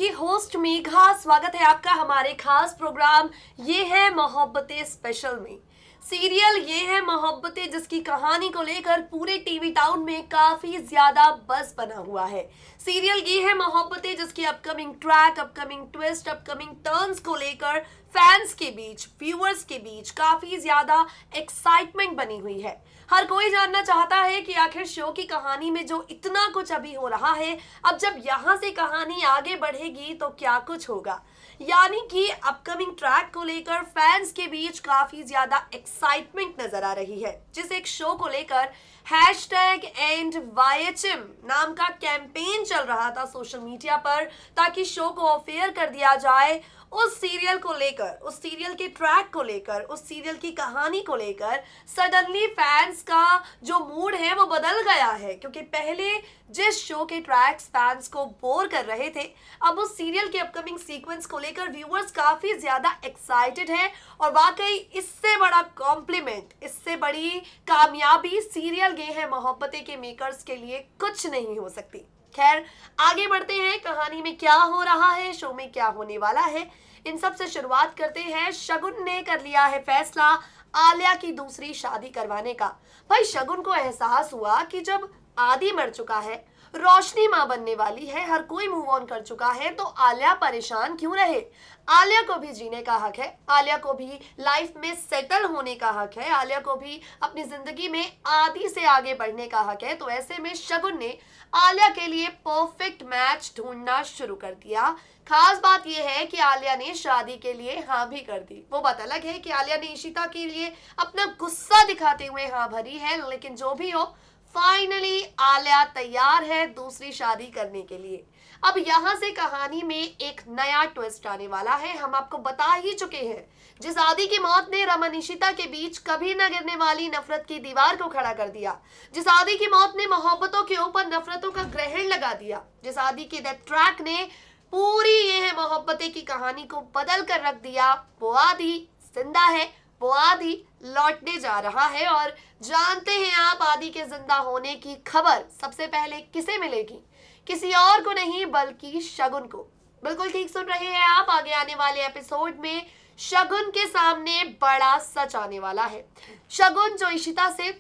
आपकी होस्ट मेघा। स्वागत है आपका हमारे खास प्रोग्राम ये है मोहब्बतें स्पेशल में। सीरियल ये है मोहब्बतें जिसकी कहानी को लेकर पूरे टीवी टाउन में काफी ज्यादा बज़ बना हुआ है। सीरियल ये है मोहब्बतें जिसकी upcoming track, upcoming twist, upcoming turns को लेकर फैंस के बीच, व्यूअर्स के बीच काफी ज्यादा एक्साइटमेंट बनी हुई है। हर कोई जानना चाहता है कि आखिर शो की कहानी में जो इतना कुछ अभी हो रहा है, अब जब यहाँ से कहानी आगे बढ़ेगी तो क्या कुछ होगा। यानी कि अपकमिंग ट्रैक को लेकर फैंस के बीच काफी ज्यादा एक्साइटमेंट नजर आ रही है। जिस एक शो को लेकर #EndYHM नाम का कैंपेन चल रहा था सोशल मीडिया पर, ताकि शो को ऑफेयर कर दिया जाए। उस सीरियल को लेकर, उस सीरियल के ट्रैक को लेकर, उस सीरियल की कहानी को लेकर सडनली फैंस का जो मूड है वो बदल गया है। क्योंकि पहले जिस शो के ट्रैक्स फैंस को बोर कर रहे थे, अब उस सीरियल के अपकमिंग सीक्वेंस को लेकर व्यूअर्स काफी ज्यादा एक्साइटेड है। और वाकई इससे बड़ा कॉम्प्लीमेंट, इससे बड़ी कामयाबी सीरियल ये है मोहब्बतें के मेकर्स के लिए कुछ नहीं हो सकती। खैर, आगे बढ़ते हैं, कहानी में क्या हो रहा है, शो में क्या होने वाला है, इन सब से शुरुआत करते हैं। शगुन ने कर लिया है फैसला आलिया की दूसरी शादी करवाने का। भाई, शगुन को एहसास हुआ कि जब आदि मर चुका है, रोशनी मां बनने वाली है, हर कोई मूव ऑन कर चुका है, तो आलिया परेशान क्यों रहे। आलिया को भी जीने का हक है, आलिया को भी लाइफ में सेटल होने का हक है, आलिया को भी अपनी जिंदगी में आदि से आगे बढ़ने का हक है। तो ऐसे में शगुन ने आलिया के लिए परफेक्ट मैच ढूंढना शुरू कर दिया। खास बात यह है कि आलिया ने शादी के लिए हाँ भी कर दी। वो बात अलग है कि आलिया ने इशिता के लिए अपना गुस्सा दिखाते हुए हाँ भरी है, लेकिन जो भी हो, फाइनली आलिया तैयार है दूसरी शादी करने के लिए। अब यहाँ से कहानी में एक नया ट्विस्ट आने वाला है। हम आपको बता ही चुके हैं, जिस आदि की मौत ने रमन इशिता के बीच कभी न गिरने वाली नफरत की दीवार को खड़ा कर दिया, जिस आदि की मौत ने मोहब्बतों के ऊपर नफरतों का ग्रहण लगा दिया, जिस आदि के डेथ ट्रैक ने पूरी ये है मोहब्बतें की कहानी को बदल कर रख दिया, वो आदि जिंदा है, वो आदि लौटने जा रहा है। और जानते हैं आप, आदि के जिंदा होने की खबर सबसे पहले किसे मिलेगी? किसी और को नहीं बल्कि शगुन को। बिल्कुल ठीक सुन रहे हैं आप। आगे आने वाले एपिसोड में शगुन के सामने बड़ा सच आने वाला है। शगुन जो इशिता से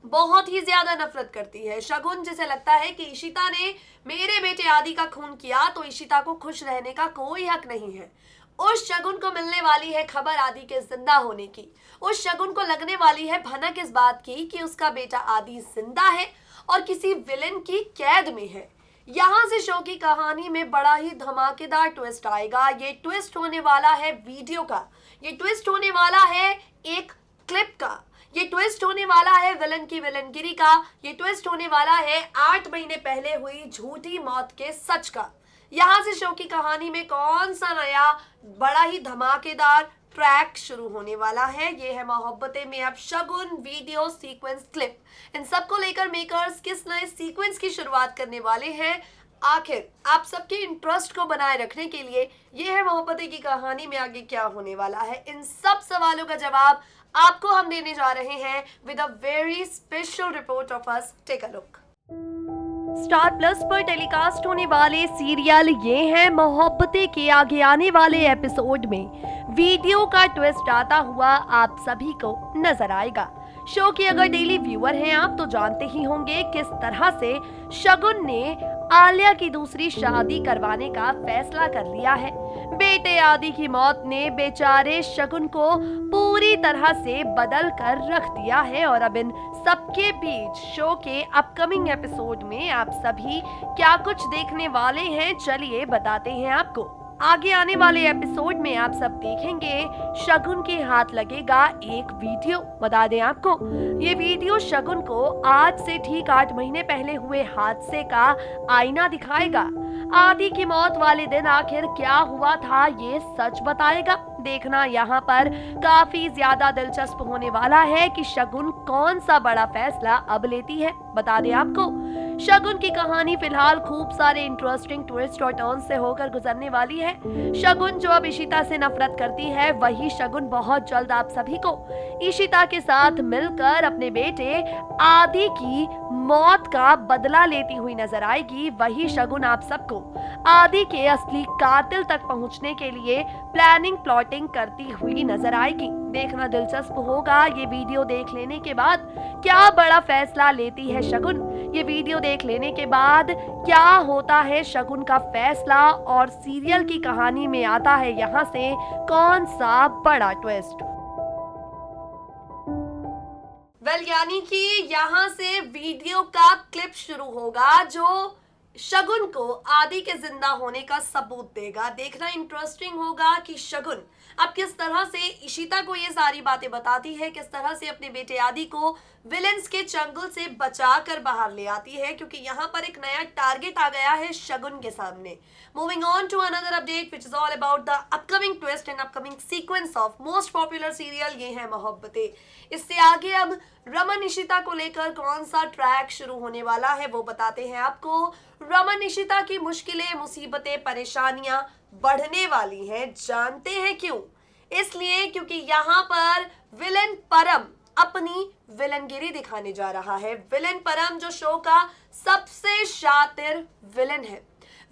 बहुत ही ज्यादा नफरत करती है, शगुन जिसे लगता है कि इशिता ने मेरे बेटे आदि का खून किया तो इशिता को खुश रहने का कोई हक नहीं है। उस शगुन को मिलने वाली है खबर आदि के जिंदा होने की। उस शगुन को लगने वाली है भनक इस बात की कि उसका बेटा आदि जिंदा है और किसी विलेन की कैद में है। यहाँ से शो की कहानी में बड़ा ही धमाकेदार ट्विस्ट आएगा। ये ट्विस्ट होने वाला है वीडियो का, ये ट्विस्ट होने वाला है एक क्लिप का, ये ट्विस्ट होने वाला है विलन की विलनगिरी का, ये ट्विस्ट होने वाला है 8 महीने पहले हुई झूठी मौत के सच का। यहाँ से शो की कहानी में कौन सा नया बड़ा ही धमाकेदार ट्रैक शुरू होने वाला है। ये है मोहब्बतें में अब शगुन वीडियो सीक्वेंस क्लिप। इन सब को लेकर मेकर्स किस नए सीक्वेंस की शुरुआत करने वाले हैं, आखिर आप सबके इंटरेस्ट को बनाए रखने के लिए ये है मोहब्बतें की कहानी में आगे क्या होने वाला है, इन सब सवालों का जवाब आपको हम देने जा रहे हैं with a very special report of us. Take a look. Star plus पर टेलीकास्ट होने वाले सीरियल ये है मोहब्बतें के आगे आने वाले एपिसोड में वीडियो का ट्विस्ट आता हुआ आप सभी को नजर आएगा। शो के अगर डेली व्यूअर हैं आप तो जानते ही होंगे किस तरह से शगुन ने आलिया की दूसरी शादी करवाने का फैसला कर लिया है। बेटे आदि की मौत ने बेचारे शगुन को पूरी तरह से बदल कर रख दिया है। और अब इन सबके बीच शो के अपकमिंग एपिसोड में आप सभी क्या कुछ देखने वाले हैं, चलिए बताते हैं आपको। आगे आने वाले एपिसोड में आप सब देखेंगे शगुन के हाथ लगेगा एक वीडियो। बता दें आपको, ये वीडियो शगुन को आज से ठीक 8 महीने पहले हुए हादसे का आईना दिखाएगा। आदि की मौत वाले दिन आखिर क्या हुआ था ये सच बताएगा। देखना यहाँ पर काफी ज्यादा दिलचस्प होने वाला है कि शगुन कौन सा बड़ा फैसला अब लेती है। बता दें आपको, शगुन की कहानी फिलहाल खूब सारे इंटरेस्टिंग ट्विस्ट और टर्न से होकर गुजरने वाली है। शगुन जो अब इशिता से नफरत करती है, वही शगुन बहुत जल्द आप सभी को इशिता के साथ मिलकर अपने बेटे आदि की मौत का बदला लेती हुई नजर आएगी। वही शगुन आप सबको आदि के असली कातिल तक पहुंचने के लिए प्लानिंग प्लॉटिंग करती हुई नजर आएगी। देखना दिलचस्प होगा ये वीडियो देख लेने के बाद क्या बड़ा फैसला लेती है शगुन। ये वीडियो देख लेने के बाद क्या होता है शगुन का फैसला और सीरियल की कहानी में आता है यहाँ से कौन सा बड़ा ट्विस्ट। यानी कि यहाँ से वीडियो का क्लिप शुरू होगा जो शगुन को आदि के जिंदा होने का सबूत देगा। देखना इंटरेस्टिंग होगा कि शगुन अब किस तरह से इशिता को ये सारी बातें बताती है, किस तरह से अपने बेटे आदि को विलेंस के चंगुल से बचा कर बाहर ले आती है, क्योंकि यहाँ पर एक नया टारगेट आ गया है शगुन के सामने। Moving on to another update which is all about the upcoming twist and upcoming sequence of most popular serial Yeh Hai Mohabbatein. इससे आगे अब रमन इशिता को लेकर कौन सा ट्रैक शुरू होने वाला है वो बताते हैं आपको। रमन इशिता की मुश्किलें, मुसीबतें, परेशानियां बढ़ने वाली हैं। जानते हैं क्यों? इसलिए क्योंकि यहाँ पर विलन परम अपनी विलनगिरी दिखाने जा रहा है। विलन परम जो शो का सबसे शातिर विलन है।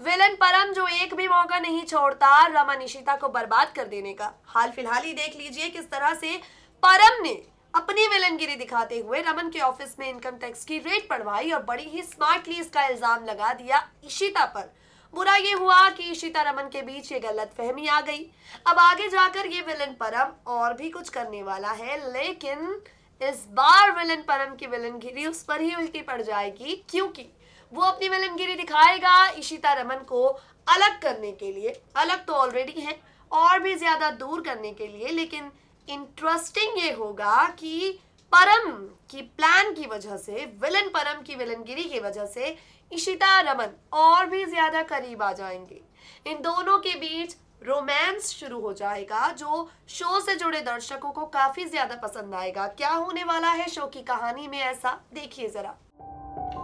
विलन परम जो एक भी मौका नहीं छोड़ता रमन इशिता को बर्बाद कर देने का। हाल फिलहाल ही देख लीजिए किस तरह से परम ने अपनी विलनगिरी दिखाते हुए रमन के ऑफिस में इनकम टैक्स की रेड पढ़वाई और बड़ी ही स्मार्टली इसका इल्जाम लगा दिया इशिता पर। बुरा ये हुआ कि इशिता रमन के बीच ये गलतफहमी आ गई। अब आगे जाकर ये विलन परम और भी कुछ करने वाला है, लेकिन इस बार विलन परम की विलनगिरी उस पर ही उल्टी पड़ जाएगी, क्योंकि वो अपनी विलनगिरी दिखाएगा इशिता रमन को अलग करने के लिए। अलग तो ऑलरेडी है, और भी ज्यादा दूर करने के लिए। लेकिन इंटरेस्टिंग ये होगा कि परम की प्लान की वजह से, विलन परम की विलनगिरी की वजह से इशिता रमन और भी ज्यादा करीब आ जाएंगे। इन दोनों के बीच रोमांस शुरू हो जाएगा जो शो से जुड़े दर्शकों को काफी ज्यादा पसंद आएगा। क्या होने वाला है शो की कहानी में, ऐसा देखिए जरा।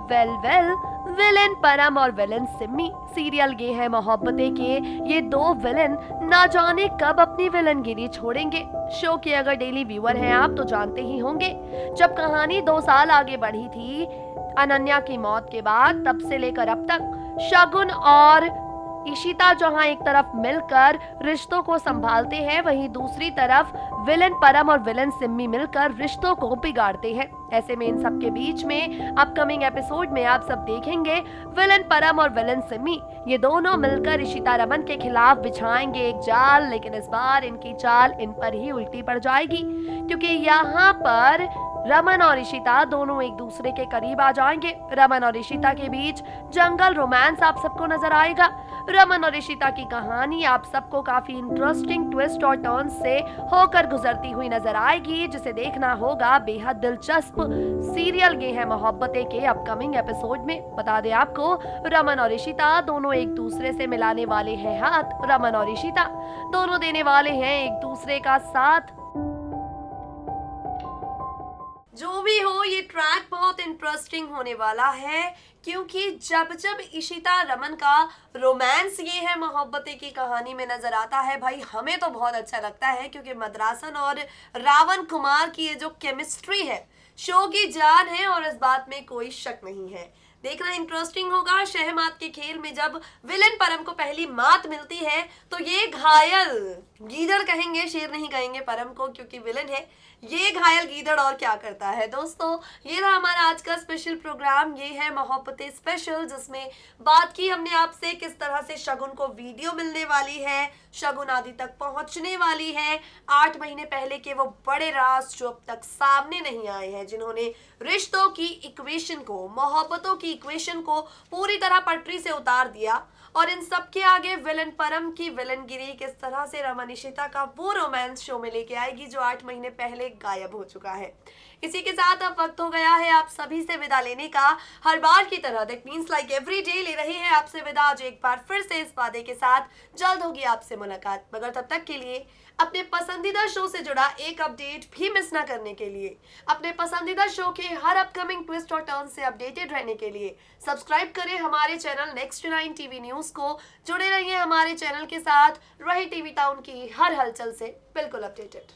वेल विलेन परम और विलेन सिम्मी सीरियल ये है मोहब्बतें के ये दो विलेन ना जाने कब अपनी विलनगिरी छोड़ेंगे। शो के अगर डेली व्यूअर हैं आप तो जानते ही होंगे, जब कहानी 2 साल आगे बढ़ी थी अनन्या की मौत के बाद, तब से लेकर अब तक शगुन और इशिता जहां एक तरफ मिलकर रिश्तों को संभालते हैं, वहीं दूसरी तरफ विलन परम और विलन सिम्मी मिलकर रिश्तों को बिगाड़ते हैं। ऐसे में इन सब के बीच में अपकमिंग एपिसोड में आप सब देखेंगे विलन परम और विलन सिम्मी ये दोनों मिलकर इशिता रमन के खिलाफ बिछाएंगे एक जाल। लेकिन इस बार इनकी चाल इन पर ही उल्टी पड़ जाएगी, क्योंकि यहाँ पर रमन और इशिता दोनों एक दूसरे के करीब आ जाएंगे। रमन और इशिता के बीच जंगल रोमांस आप सबको नजर आएगा। रमन और इशिता की कहानी आप सबको काफी इंटरेस्टिंग ट्विस्ट और टर्न से होकर गुजरती हुई नजर आएगी, जिसे देखना होगा बेहद दिलचस्प सीरियल ये है मोहब्बतें के अपकमिंग एपिसोड में। बता दें आपको, रमन और इशिता दोनों एक दूसरे से मिलाने वाले हैं हाथ। रमन और इशिता दोनों देने वाले हैं एक दूसरे का साथ। जो भी हो, ये ट्रैक बहुत इंटरेस्टिंग होने वाला है, क्योंकि जब जब इशिता रमन का रोमांस ये है मोहब्बतें की कहानी में नजर आता है, भाई हमें तो बहुत अच्छा लगता है, क्योंकि मद्रासन और रावण कुमार की ये जो केमिस्ट्री है शो की जान है और इस बात में कोई शक नहीं है। देखना इंटरेस्टिंग होगा शहमात के खेल में जब विलन परम को पहली मात मिलती है तो ये घायल गीदड़ कहेंगे, शेर नहीं कहेंगे परम को, क्योंकि विलन है। ये घायल गीदड़ और क्या करता है। दोस्तों, ये था हमारा आज का स्पेशल प्रोग्राम, ये है मोहब्बतें स्पेशल, जिसमें बात की हमने आपसे किस तरह से शगुन को वीडियो मिलने वाली है, शगुन आदि तक पहुंचने वाली है। 8 महीने पहले के वो बड़े राज जो अब तक सामने नहीं आए हैं, जिन्होंने रिश्तों की इक्वेशन को, मोहब्बतों की इक्वेशन को पूरी तरह पटरी से उतार दिया। और इन सब के आगे विलन परम की विलनगिरी किस तरह से रमन इशिता का वो रोमांस शो में लेके आएगी जो 8 महीने पहले गायब हो चुका है। इसी के साथ अब वक्त हो गया है आप सभी से विदा लेने का। हर बार की तरह that means like every day ले रहे हैं आपसे विदा आज एक बार फिर से इस वादे के साथ जल्द होगी आपसे मुलाकात। मगर तब तक के लिए अपने पसंदीदा शो से जुड़ा एक अपडेट भी मिस ना करने के लिए, अपने पसंदीदा शो के हर अपकमिंग ट्विस्ट और टर्न से अपडेटेड रहने के लिए सब्सक्राइब करें हमारे चैनल नेक्स्ट 9 टीवी न्यूज को। जुड़े रहिए हमारे चैनल के साथ, रहे टीवी टाउन की हर हलचल से बिल्कुल अपडेटेड।